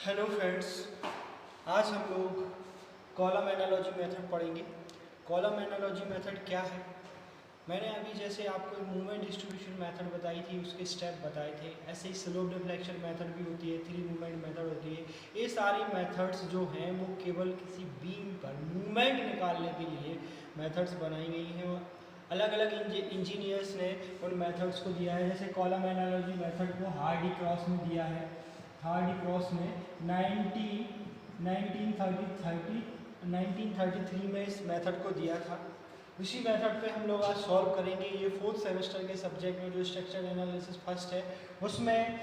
Hello friends, आज हम लोग कॉलम एनालॉजी मेथड पढ़ेंगे। कॉलम एनालॉजी मेथड क्या है? मैंने अभी जैसे आपको मूवमेंट डिस्ट्रीब्यूशन मेथड बताई थी, उसके स्टेप बताए थे। ऐसे ही स्लोप डिफ्लेक्शन मेथड भी होती है, 3 मूवमेंट मेथड होती है। ये सारी मेथड्स जो हैं वो केवल किसी बीम पर मूवमेंट निकालने के लिए मेथड्स बनाई गई हैं और अलग अलग इंजीनियर्स ने उन मेथड्स को दिया है। जैसे कॉलम एनालॉजी मेथड को हार्डी क्रॉस ने दिया है। हार्डी क्रॉस ने 1933 में इस मेथड को दिया था। इसी मेथड पे हम लोग आज सॉल्व करेंगे। ये 4th सेमेस्टर के सब्जेक्ट में जो स्ट्रक्चर एनालिसिस फर्स्ट है उसमें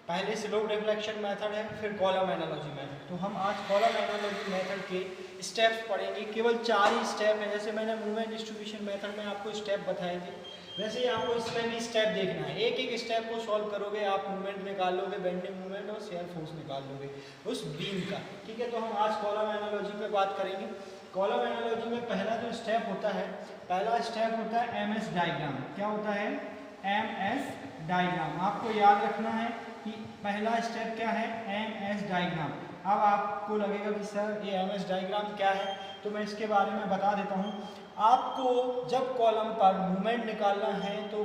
पहले स्लोप डिफ्लेक्शन मेथड है, फिर कॉलम एनालॉजी मेथड। तो हम आज कॉलम एनालॉजी मेथड के स्टेप्स पढ़ेंगे। केवल 4 ही स्टेप हैं। जैसे मैंने मूवमेंट डिस्ट्रीब्यूशन मेथड में आपको स्टेप बताए थे, वैसे ही आपको इसमें भी स्टेप देखना है। एक एक स्टेप को सॉल्व करोगे आप मूवमेंट निकाल लोगे, बेंडिंग मूवमेंट और शेयर फोर्स निकाल लोगे उस बीम का। ठीक है, तो हम आज कॉलम एनालॉजी पे बात करेंगे। कॉलम एनालॉजी में पहला जो स्टेप होता है, पहला स्टेप होता है एमएस डायग्राम। क्या होता है? MS diagram. आपको याद रखना है कि पहला स्टेप क्या है? MS diagram. अब आपको लगेगा कि सर ये एमएस डायग्राम क्या है, तो मैं इसके बारे में बता देता हूँ। आपको जब कॉलम पर मूवमेंट निकालना है तो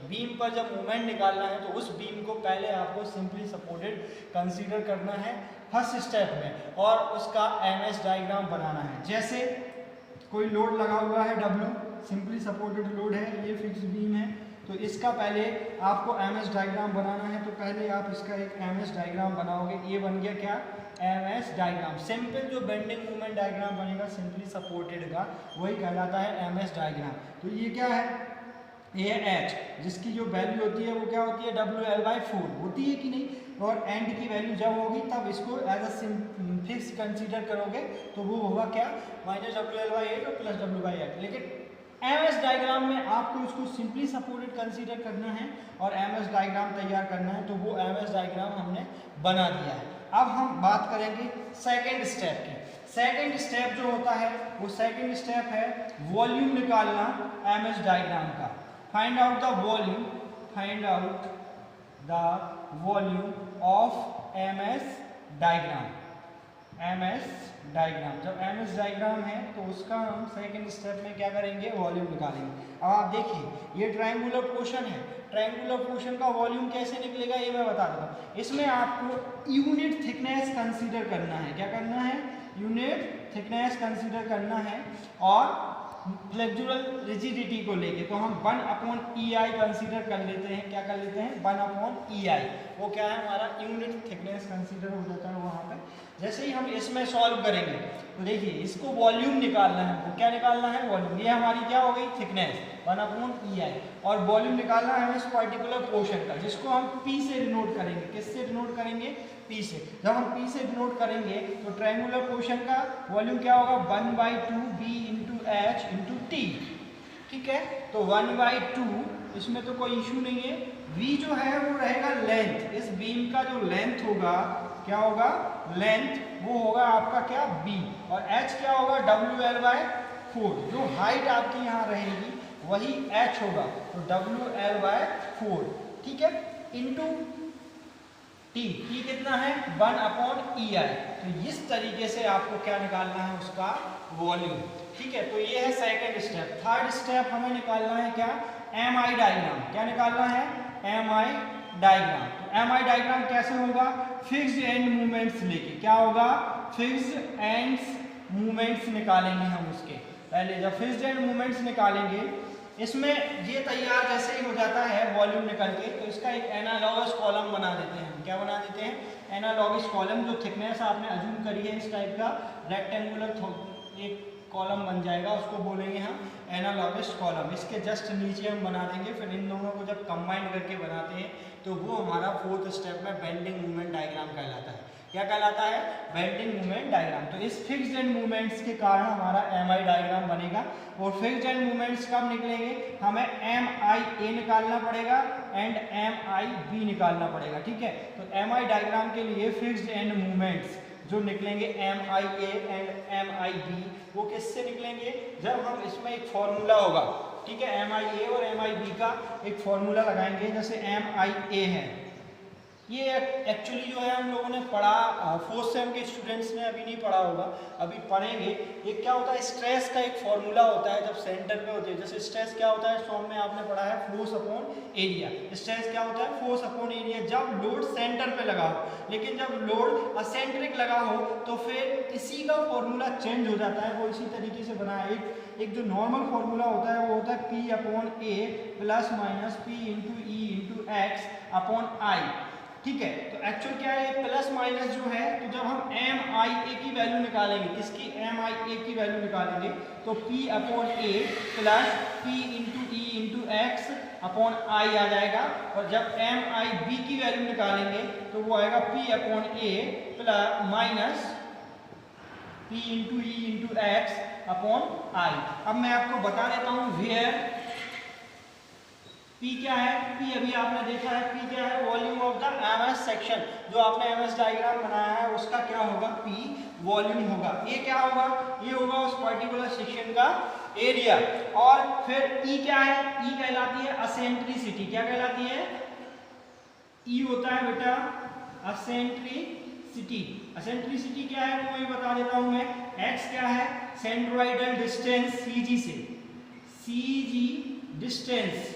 बीम पर जब मूवमेंट निकालना है तो उस बीम को पहले आपको सिंपली सपोर्टेड कंसीडर करना है फर्स्ट स्टेप में, और उसका एमएस डायग्राम बनाना है। जैसे कोई लोड लगा हुआ है W, सिंपली सपोर्टेड लोड है, ये फिक्स बीम है, तो इसका पहले आपको एमएस डायग्राम बनाना है। तो पहले आप इसका एक एमएस डायग्राम बनाओगे। ये बन गया क्या? MS diagram. सिंपल जो बेंडिंग मूवमेंट डायग्राम बनेगा सिंपली सपोर्टेड का, वही कहलाता है एमएस डायग्राम। तो ये क्या है? ये H, जिसकी जो वैल्यू होती है वो क्या होती है? WL/4 होती है कि नहीं? और एंड की वैल्यू जब होगी तब इसको एज अ फिक्स कंसीडर करोगे तो वो होगा क्या? -WL/8 और +W/8। लेकिन एमएस डायग्राम में आपको इसको सिंपली सपोर्टेड कंसीडर करना है और एमएस डायग्राम तैयार करना है। तो वो एमएस डायग्राम हमने बना दिया है। अब हम बात करेंगे सेकेंड स्टेप की। सेकेंड स्टेप जो होता है वो सेकेंड स्टेप है वॉल्यूम निकालना एमएस डायग्राम का। Find out the volume, find out the volume of MS diagram. MS diagram, जब एमएस डायग्राम है तो उसका हम सेकेंड स्टेप में क्या करेंगे? वॉल्यूम निकालेंगे। अब आप देखिए ये ट्रायंगुलर पोर्शन है, ट्रायंगुलर पोर्शन का वॉल्यूम कैसे निकलेगा ये मैं बता देता हूँ। इसमें आपको यूनिट थिकनेस कंसीडर करना है। क्या करना है? यूनिट थिकनेस कंसीडर करना है और फ्लेक्सुरल रिजिडिटी को लेके तो हम 1/EI कंसीडर कर लेते हैं। क्या कर लेते हैं? 1/EI। वो क्या है? हमारा यूनिट थिकनेस कंसीडर हो जाता है वहाँ पे। जैसे ही हम इसमें सॉल्व करेंगे तो देखिए इसको वॉल्यूम निकालना है। हमको क्या निकालना है? वॉल्यूम। ये हमारी क्या हो गई? Thickness 1/EI। और वॉल्यूम निकालना है हमें इस पर्टिकुलर पोर्शन का, जिसको हम P से डिनोट करेंगे। किससे डिनोट करेंगे? P से। जब हम P से डिनोट करेंगे तो ट्रायंगुलर पोर्शन का वॉल्यूम क्या होगा? 1/2B × H × T। ठीक है, तो 1/2, इसमें तो कोई इशू नहीं है। V जो है वो रहेगा लेंथ। इस बीम का जो लेंथ होगा क्या होगा? लेंथ, वो होगा आपका क्या? B। और H क्या होगा? WL/4। जो हाइट आपकी यहाँ रहेगी वही H होगा, तो WL/4। ठीक है, इंटू T कितना है? 1/EI। तो इस तरीके से आपको क्या निकालना है? उसका वॉल्यूम। ठीक है, तो ये है सेकंड स्टेप। थर्ड स्टेप हमें निकालना है क्या? MI diagram. क्या निकालना है? MI diagram. तो MI डायग्राम कैसे होगा? फिक्स्ड एंड मूवमेंट्स लेके। क्या होगा? फिक्स्ड एंड मूवमेंट्स निकालेंगे हम उसके पहले। जब फिक्स्ड एंड मूवमेंट्स निकालेंगे, इसमें ये तैयार जैसे ही हो जाता है वॉल्यूम निकल के, तो इसका एक एनालॉगस कॉलम बना देते हैं। क्या बना देते हैं? Analogous column. जो थिकनेस आपने अज्यूम करी है इस टाइप का रेक्टेंगुलर एक कॉलम बन जाएगा, उसको बोलेंगे हम एनालॉगस कॉलम। इसके जस्ट नीचे हम बना देंगे। फिर इन दोनों को जब कंबाइन करके बनाते हैं तो वो हमारा 4th स्टेप में बेंडिंग मूवमेंट डायग्राम कहलाता है। क्या कहलाता है? Bending movement diagram. तो इस फिक्स्ड एंड मूवमेंट्स के कारण हमारा MI डायग्राम बनेगा। और फिक्स्ड एंड मूवमेंट्स कब निकलेंगे? हमें MIA निकालना पड़ेगा एंड MIB निकालना पड़ेगा। ठीक है, तो MI डायग्राम के लिए फिक्स्ड एंड मूवमेंट्स जो निकलेंगे MIA एंड MIB, वो किससे निकलेंगे? जब हम इसमें एक फॉर्मूला होगा। ठीक है, MIA और MIB का एक फॉर्मूला लगाएंगे। जैसे MIA है ये एक्चुअली जो है हम लोगों ने पढ़ा, फोर्थ सेम के स्टूडेंट्स ने अभी नहीं पढ़ा होगा, अभी पढ़ेंगे। ये क्या होता है, स्ट्रेस का एक फॉर्मूला होता है जब सेंटर पे होते हैं। जैसे स्ट्रेस क्या होता है, फॉर्म में आपने पढ़ा है फोर्स अपॉन एरिया। स्ट्रेस क्या होता है, फोर्स अपॉन एरिया जब लोड सेंटर पे लगा हो। लेकिन जब लोड असेंट्रिक लगा हो तो फिर इसी का फॉर्मूला चेंज हो जाता है। वो इसी तरीके से बना है, एक जो नॉर्मल फॉर्मूला होता है वो होता है P upon A plus minus P into e into x upon आई। ठीक है, तो एक्चुअल क्या है, प्लस माइनस जो है, तो जब हम एम आई ए की वैल्यू निकालेंगे, किसकी, एम आई ए की वैल्यू निकालेंगे, तो P upon A plus P into e into x upon I आ जाएगा। और जब एम आई बी की वैल्यू निकालेंगे तो वो आएगा P upon A plus minus P into e into x upon I. अब मैं आपको बता देता हूँ वेयर P क्या है। P अभी आपने देखा है, P क्या है, volume of the MS section. जो आपने MS डायग्राम बनाया है उसका क्या होगा, P वॉल्यूम होगा। ये क्या होगा, ये होगा उस पर्टिकुलर सेक्शन का एरिया। और फिर E क्या है, E कहलाती है असेंट्रिसिटी। क्या कहलाती है, E होता है बेटा असेंट्रिसिटी। असेंट्रिसिटी क्या है वो मैं बता देता हूं मैं। X क्या है, सेंट्रोइडल डिस्टेंस CG से, CG डिस्टेंस,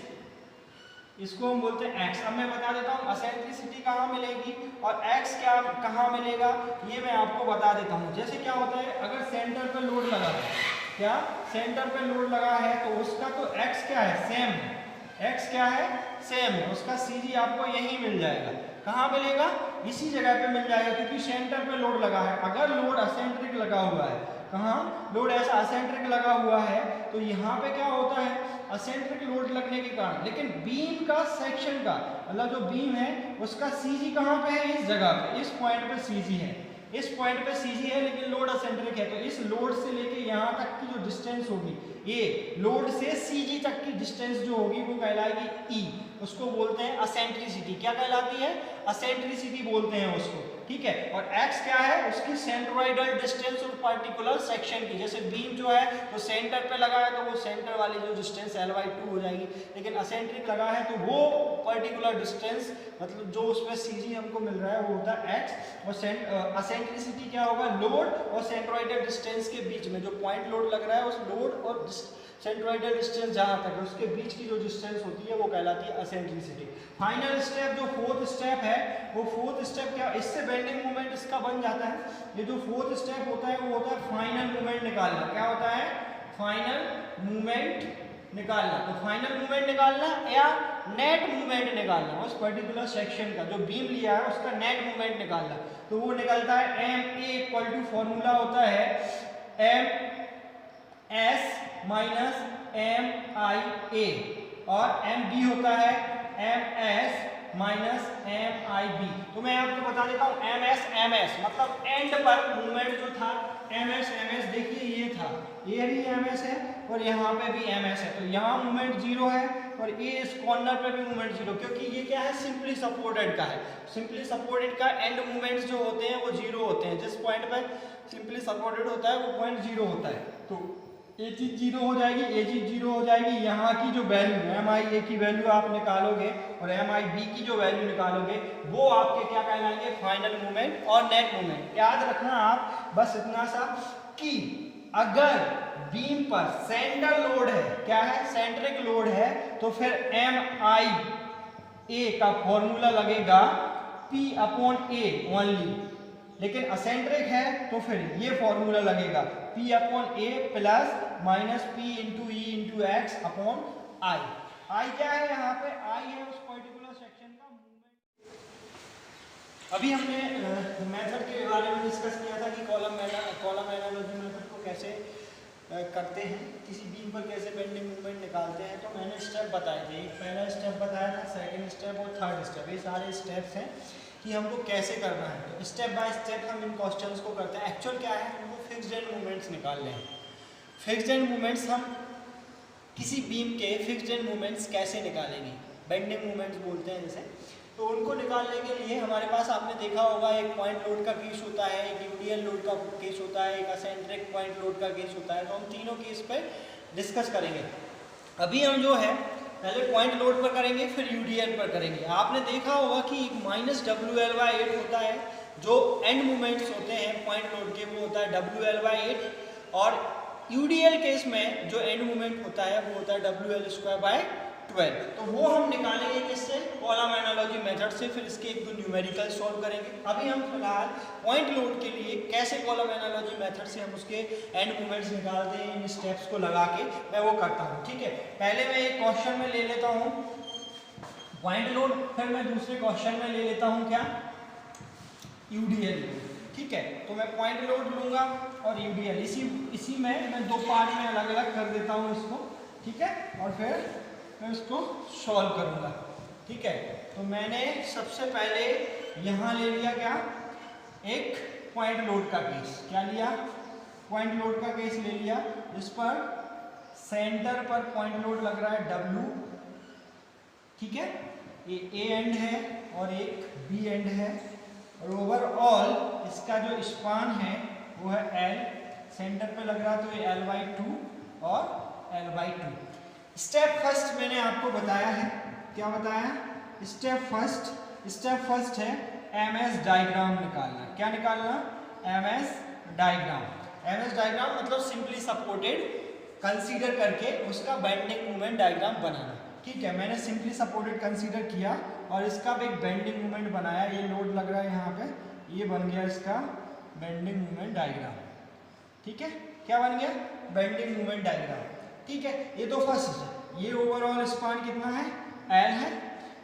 इसको हम बोलते हैं x। अब मैं बता देता हूँ असेंट्रिसिटी कहाँ मिलेगी और x क्या कहाँ मिलेगा, ये मैं आपको बता देता हूँ। जैसे क्या होता है, अगर सेंटर पे लोड लगा है, क्या सेंटर पे लोड लगा है तो उसका तो x क्या है, सेम है। x क्या है, सेम है। उसका CG आपको यही मिल जाएगा। कहाँ मिलेगा, इसी जगह पे मिल जाएगा, क्योंकि सेंटर पे लोड लगा है। अगर लोड असेंट्रिक लगा हुआ है, कहाँ लोड ऐसा असेंट्रिक लगा हुआ है, तो यहाँ पे क्या होता है, असेंट्रिक लोड लगने के कारण, लेकिन बीम का सेक्शन का मतलब जो बीम है उसका CG कहाँ पे है, इस जगह पे, इस पॉइंट पे CG है, इस पॉइंट पे CG है, लेकिन लोड असेंट्रिक है। तो इस लोड से लेके यहाँ तक की जो डिस्टेंस होगी, ये लोड से CG तक की डिस्टेंस जो होगी वो कहलाएगी E। उसको बोलते हैं असेंट्रिसिटी। क्या कहलाती है, असेंट्रिसिटी बोलते हैं उसको। ठीक है, और x क्या है, उसकी सेंट्रोइडल डिस्टेंस और पर्टिकुलर सेक्शन की। जैसे बीम जो है वो सेंटर पे लगा है तो वो सेंटर वाली जो डिस्टेंस L/2 हो जाएगी, लेकिन असेंट्रिक लगा है तो वो पर्टिकुलर डिस्टेंस मतलब जो उसमें CG हमको मिल रहा है वो होता है x। और असेंट्रिसिटी क्या होगा, लोड और सेंट्रोइडल डिस्टेंस के बीच में जो पॉइंट लोड लग रहा है उस लोड और सेंट्रोइडल डिस्टेंस जहाँ तक है उसके बीच की जो डिस्टेंस होती है वो कहलाती है असेंट्रिसिटी। फाइनल स्टेप जो फोर्थ स्टेप है, वो फोर्थ स्टेप क्या, इससे बेंडिंग मोमेंट इसका बन जाता है। ये जो फोर्थ स्टेप होता है वो होता है फाइनल मोमेंट निकालना। क्या होता है, फाइनल मूवमेंट निकालना। तो फाइनल मूवमेंट निकालना या नेट मूवमेंट निकालना, उस पर्टिकुलर सेक्शन का जो बीम लिया है उसका नेट मूवमेंट निकालना। तो वो निकलता है MA इक्वल टू फॉर्मूला होता है MS माइनस MIA और MB होता है MS माइनस MIB। तो मैं आपको बता देता हूँ MS मतलब एंड पर मूवमेंट जो था MS देखिए ये था, ये भी MS है और यहाँ पे भी MS है। तो यहाँ मूवमेंट 0 है और ये इस कॉर्नर पे भी मूवमेंट 0, क्योंकि ये क्या है, सिंपली सपोर्टेड का है। सिंपली सपोर्टेड का एंड मूवमेंट्स जो होते हैं वो 0 होते हैं। जिस पॉइंट पे सिंपली सपोर्टेड होता है वो पॉइंट 0 होता है। तो ये चीज 0 हो जाएगी, ये चीज 0 हो जाएगी। यहाँ की जो वैल्यू MIA की वैल्यू आप निकालोगे और MIB की जो वैल्यू निकालोगे वो आपके क्या कहलाएंगे, फाइनल मूवमेंट और नेट मूवमेंट। याद रखना आप बस इतना सा कि अगर बीम पर सेंटर लोड है, क्या है, सेंट्रिक लोड है, तो फिर MIA का फॉर्मूला लगेगा P अपॉन A ओनली। लेकिन असेंट्रिक है तो फिर ये फॉर्मूला लगेगा P upon A plus minus P into e into x upon I. I क्या है, यहाँ पे आई है उस पर्टिकुलर सेक्शन का मूवमेंट। अभी हमने मेथड के बारे में डिस्कस किया था कि कॉलम एनालॉजी मेथड को कैसे करते हैं, किसी बीम पर कैसे बेंडिंग मूवमेंट निकालते हैं। तो मैंने स्टेप बताए थे, एक पहला स्टेप बताया था, सेकंड स्टेप और थर्ड स्टेप। ये सारे स्टेप्स हैं कि हमको कैसे करना है। तो स्टेप बाय स्टेप हम इन क्वेश्चंस को करते हैं। एक्चुअल क्या है, हमको फिक्स्ड एंड मूवमेंट्स निकालने हैं। फिक्स्ड एंड मूवमेंट्स हम किसी बीम के फिक्स्ड एंड मूवमेंट्स कैसे निकालेंगे, बेंडिंग मूवमेंट्स बोलते हैं जैसे। तो उनको निकालने के लिए हमारे पास आपने देखा होगा एक पॉइंट लोड का केस होता है, एक यूडियल लोड का केस होता है, एक असेंट्रिक पॉइंट लोड का केस होता है। तो हम तीनों केस पे डिस्कस करेंगे। अभी हम जो है पहले पॉइंट लोड पर करेंगे फिर यूडीएल पर करेंगे। आपने देखा होगा कि -WL/8 होता है, जो एंड मोमेंट्स होते हैं पॉइंट लोड के वो होता है WL/8, और यूडीएल केस में जो एंड मोमेंट होता है वो होता है WL²/12। तो वो हम निकालेंगे किससे, कॉलम एनालॉजी मेथड से, फिर इसके एक दो न्यूमेरिकल सॉल्व करेंगे। अभी हम फिलहाल पॉइंट लोड के लिए कैसे कॉलम एनालॉजी मेथड से हम उसके एंड मोमेंट्स निकालते हैं, इन स्टेप्स को लगा के मैं वो करता हूँ। ठीक है, पहले मैं एक क्वेश्चन में ले लेता हूँ पॉइंट लोड, फिर मैं दूसरे क्वेश्चन में ले लेता हूँ क्या, यूडीएल। ठीक है, तो मैं पॉइंट लोड लूंगा और यूडीएल, इसी में मैं दो पार्ट में अलग अलग कर देता हूँ इसको। ठीक है, और फिर मैं इसको सॉल्व करूंगा। ठीक है, तो मैंने सबसे पहले यहाँ ले लिया क्या, एक पॉइंट लोड का केस, क्या लिया, पॉइंट लोड का केस ले लिया, जिस पर सेंटर पर पॉइंट लोड लग रहा है W। ठीक है, ये A एंड है और एक B एंड है, और ओवरऑल इसका जो स्पान है वो है L, सेंटर पे लग रहा है तो ये L/2 और L/2। स्टेप फर्स्ट मैंने आपको बताया है, क्या बताया, स्टेप फर्स्ट है MS डायग्राम निकालना। क्या निकालना, MS डायग्राम मतलब सिंपली सपोर्टेड कंसीडर करके उसका बेंडिंग मोमेंट डायग्राम बनाना। ठीक है, मैंने सिंपली सपोर्टेड कंसीडर किया और इसका भी एक बेंडिंग मोमेंट बनाया, ये लोड लग रहा है यहाँ पे, ये बन गया इसका बेंडिंग मोमेंट डायग्राम। ठीक है, क्या बन गया, बेंडिंग मोमेंट डायग्राम। ठीक है, ये तो फर्स्ट है, ये ओवरऑल स्पान कितना है, L है,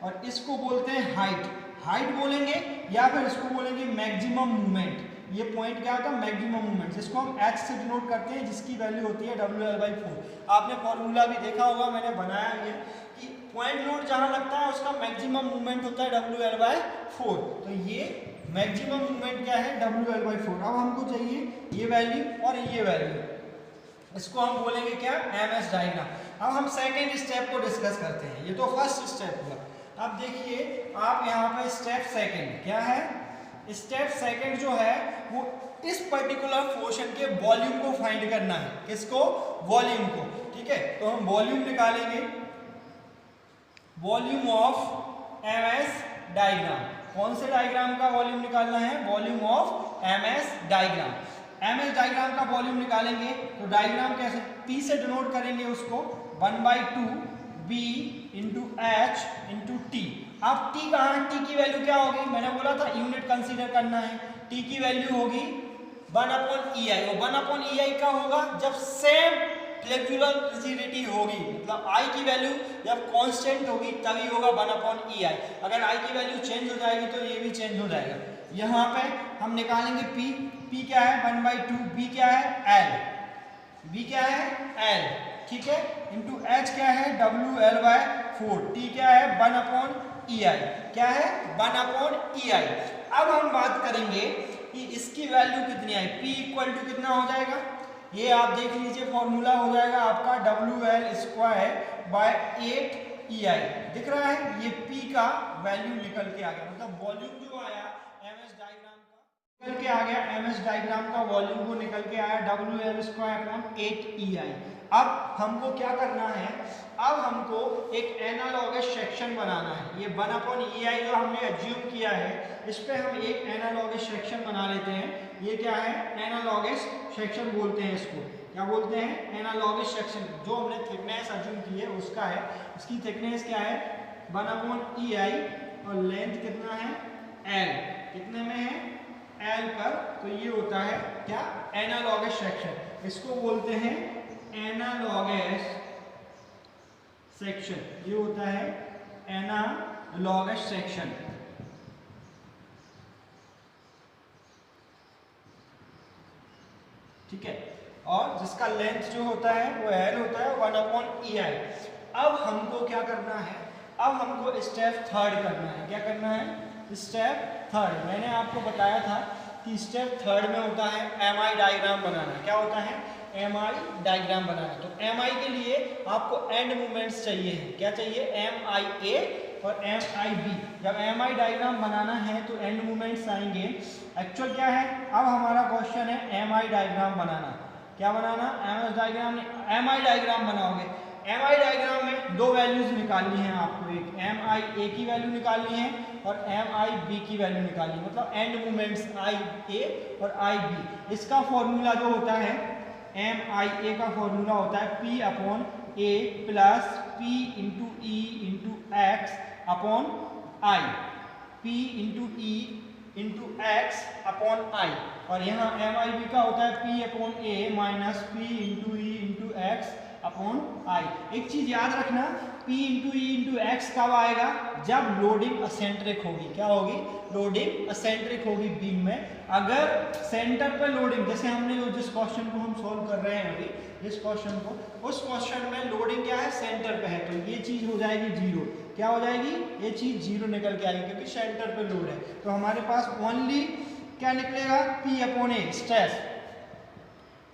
और इसको बोलते हैं हाइट बोलेंगे, या फिर इसको बोलेंगे मैक्सिमम मूवमेंट। ये पॉइंट क्या होता है, मैक्सिमम मूवमेंट, जिसको हम H से डिनोट करते हैं, जिसकी वैल्यू होती है WL/4। आपने फॉर्मूला भी देखा होगा, मैंने बनाया है कि पॉइंट लोड जहां लगता है उसका मैक्सिमम मूवमेंट होता है WL/4। तो ये मैक्सिमम मूवमेंट क्या है, WL/4। अब हमको चाहिए ये वैल्यू और ये वैल्यू, इसको हम बोलेंगे क्या, MS डायग्राम। अब हम सेकेंड स्टेप को डिस्कस करते हैं, ये तो फर्स्ट स्टेप हुआ। अब देखिए आप यहाँ पे स्टेप सेकेंड क्या है, स्टेप सेकेंड जो है वो इस पर्टिकुलर पोर्शन के वॉल्यूम को फाइंड करना है, किसको, वॉल्यूम को। ठीक है, तो हम वॉल्यूम निकालेंगे, वॉल्यूम ऑफ MS डायग्राम। कौन से डायग्राम का वॉल्यूम निकालना है, volume of MS diagram. MS diagram का वॉल्यूम निकालेंगे तो डायग्राम कैसे, P से डिनोट करेंगे उसको, 1/2 B into H into T। अब T कहाँ है, T की वैल्यू क्या होगी, मैंने बोला था यूनिट कंसीडर करना है, T की वैल्यू होगी 1/EI। और 1/EI का होगा जब सेम फ्लेक्सुरल रिजिडिटी होगी, मतलब I की वैल्यू जब कांस्टेंट होगी तभी होगा 1/EI। अगर I की वैल्यू चेंज हो जाएगी तो ये भी चेंज हो जाएगा। यहाँ पे हम निकालेंगे P क्या है 1/2, B क्या है L, ठीक है, इंटू H क्या है WL/4, T क्या है 1/EI, क्या है 1/EI। अब हम बात करेंगे कि इसकी वैल्यू कितनी आई, P इक्वल टू कितना हो जाएगा, ये आप देख लीजिए, फॉर्मूला हो जाएगा आपका WL²/8EI। दिख रहा है, ये P का वैल्यू निकल के आ गया, मतलब वॉल्यूम जो आया MS डायग्राम का निकल के आ गया, MS डायग्राम का वॉल्यूम को निकल के आया WL²/8EI। अब हमको क्या करना है, अब हमको एक एनालॉगस सेक्शन बनाना है। ये 1/EI जो हमने एज्यूम किया है, इस पे हम एक एनालॉगस सेक्शन बना लेते हैं। ये क्या है, एनालॉगस सेक्शन बोलते हैं इसको, क्या बोलते हैं, एनालॉगस सेक्शन। जो हमने थिकनेस एज्यूम की है उसका है, इसकी थिकनेस क्या है 1/EI और लेंथ कितना है L, कितने में है L पर, तो ये होता है क्या, एनालॉगस सेक्शन। इसको बोलते हैं एनालॉगस सेक्शन, ये होता है एनालॉगस सेक्शन। ठीक है, और जिसका लेंथ जो होता है वो L होता है 1/EI। अब हमको क्या करना है, अब हमको स्टेप थर्ड करना है। क्या करना है, स्टेप थर्ड। मैंने आपको बताया था कि स्टेप थर्ड में होता है MI डायग्राम बनाना। क्या होता है, MI डायग्राम बनाना। तो MI के लिए आपको एंड मोमेंट्स चाहिए, क्या चाहिए, MIA और MIB। जब MI डायग्राम बनाना है तो एंड मोमेंट्स आएंगे। एक्चुअल क्या है, अब हमारा क्वेश्चन है MI डायग्राम बनाना। क्या बनाना, MS डायग्राम, MI डायग्राम बनाओगे। एम आई डायग्राम में दो वैल्यूज निकालनी है आपको, एक एम आई ए की वैल्यू निकालनी है और एम आई बी की वैल्यू निकालनी है, मतलब एंड मोमेंट्स आई ए और आई बी। इसका फॉर्मूला जो होता है एम आई ए का फॉर्मूला होता है P upon A plus P into e into x upon I, P into e into x upon आई। और यहाँ एम आई बी का होता है पी अपॉन ए minus P into e into x upon आई। एक चीज याद रखना, P into e into x कब आएगा, जब लोडिंग असेंट्रिक होगी। क्या होगी, लोडिंग असेंट्रिक होगी बीम में। अगर सेंटर पे लोडिंग, जैसे हमने जिस क्वेश्चन को हम सॉल्व कर रहे हैं अभी, जिस क्वेश्चन को, उस क्वेश्चन में लोडिंग क्या है, सेंटर पे है, तो ये चीज हो जाएगी जीरो। क्या हो जाएगी, ये चीज जीरो निकल के आएगी क्योंकि सेंटर पे लोड है। तो हमारे पास ओनली क्या निकलेगा, P अपॉन ए स्ट्रेस।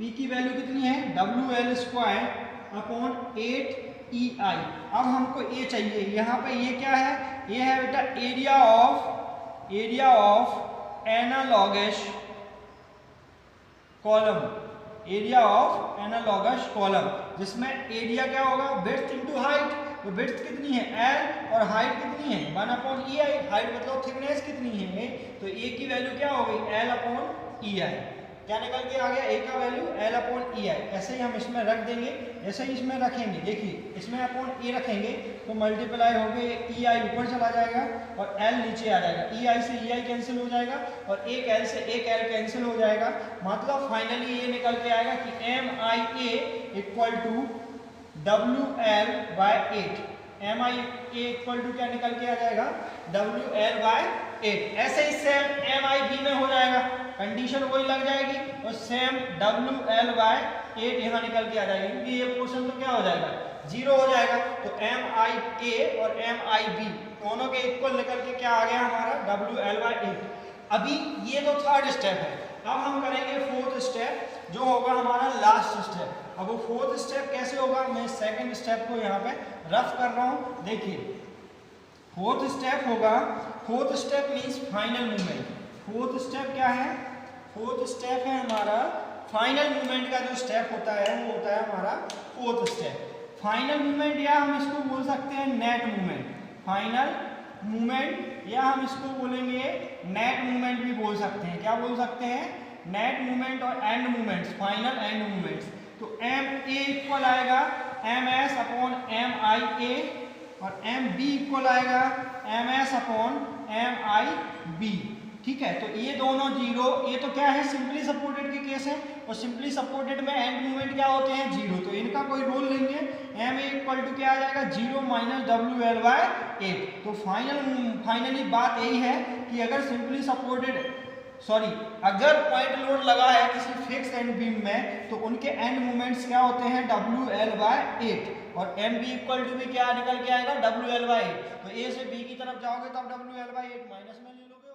P की वैल्यू कितनी है, डब्ल्यू एल स्क्वायर अपॉन 8 ई आई। अब हमको ए चाहिए, यहाँ पे ये क्या है, ये है बेटा area of analogous column, area of analogous column, जिसमें एरिया क्या होगा, विड्थ इंटू हाइट। तो विड्थ कितनी है एल और हाइट कितनी है 1 अपॉन ई आई, हाइट मतलब थिकनेस कितनी है, तो ए की वैल्यू क्या हो गई एल अपॉन ई आई। क्या निकल के आ गया, ए का वैल्यू एल अपॉन ई आई। ऐसे ही हम इसमें रख देंगे, जैसे ही इसमें रखेंगे, देखिए इसमें अपॉन ए रखेंगे तो मल्टीप्लाई हो गए, ई आई ऊपर चला जाएगा और एल नीचे आ जाएगा, ई आई से ई आई कैंसिल हो जाएगा और एक एल से एक एल कैंसिल हो जाएगा। मतलब फाइनली ये निकल के आएगा कि M I A equal to W L by 8। M I A equal to क्या निकल के आ जाएगा, डब्ल्यू एल बाय 8। ऐसे ही सेम एम आई बी में हो जाएगा, कंडीशन वही लग जाएगी और सेम डब्ल्यू एल बाय 8 यहाँ निकल के आ जाएगी, क्योंकि ये पोर्शन तो क्या हो जाएगा, जीरो हो जाएगा। तो एम आई ए और एम आई बी दोनों के इक्वल निकल के क्या आ गया हमारा, डब्ल्यू एल बाय 8। अभी ये तो थर्ड स्टेप है, अब हम करेंगे फोर्थ स्टेप जो होगा हमारा लास्ट स्टेप। अब वो फोर्थ स्टेप कैसे होगा, मैं सेकंड स्टेप को यहाँ पे रफ कर रहा हूँ। देखिए फोर्थ स्टेप होगा, fourth step means final movement. Fourth step क्या है, फोर्थ स्टेप है हमारा फाइनल मूवमेंट का जो स्टेप होता है वो होता है हमारा फोर्थ स्टेप। फाइनल मूवमेंट या हम इसको बोल सकते हैं नेट मूवमेंट, फाइनल मूवमेंट या हम इसको बोलेंगे नेट मूवमेंट भी बोल सकते हैं। क्या बोल सकते हैं, नेट मूवमेंट और and movements, final and movements. तो एम ए इक्वल आएगा M S upon M I ए और एम बी इक्वल आएगा M S upon M I B. ठीक है, तो ये दोनों जीरो, ये तो क्या है सिंपली सपोर्टेड के केस है और सिंपली सपोर्टेड में एंड मूवमेंट क्या होते हैं, जीरो, तो इनका कोई रोल नहीं है। एम ए इक्वल टू क्या आ जाएगा, zero minus W L by 8। तो फाइनली बात यही है कि अगर सिंपली सपोर्टेड अगर पॉइंट लोड लगा है किसी फिक्स एंड बीम में तो उनके एंड मूवमेंट्स क्या होते हैं, डब्ल्यू एल बाय 8 और एम बी इक्वल टू भी क्या निकल के आएगा, डब्ल्यू एल बाय 8। तो ए से बी की तरफ जाओगे तो आप डब्ल्यू एल बाय 8 माइनस में ले लोगे।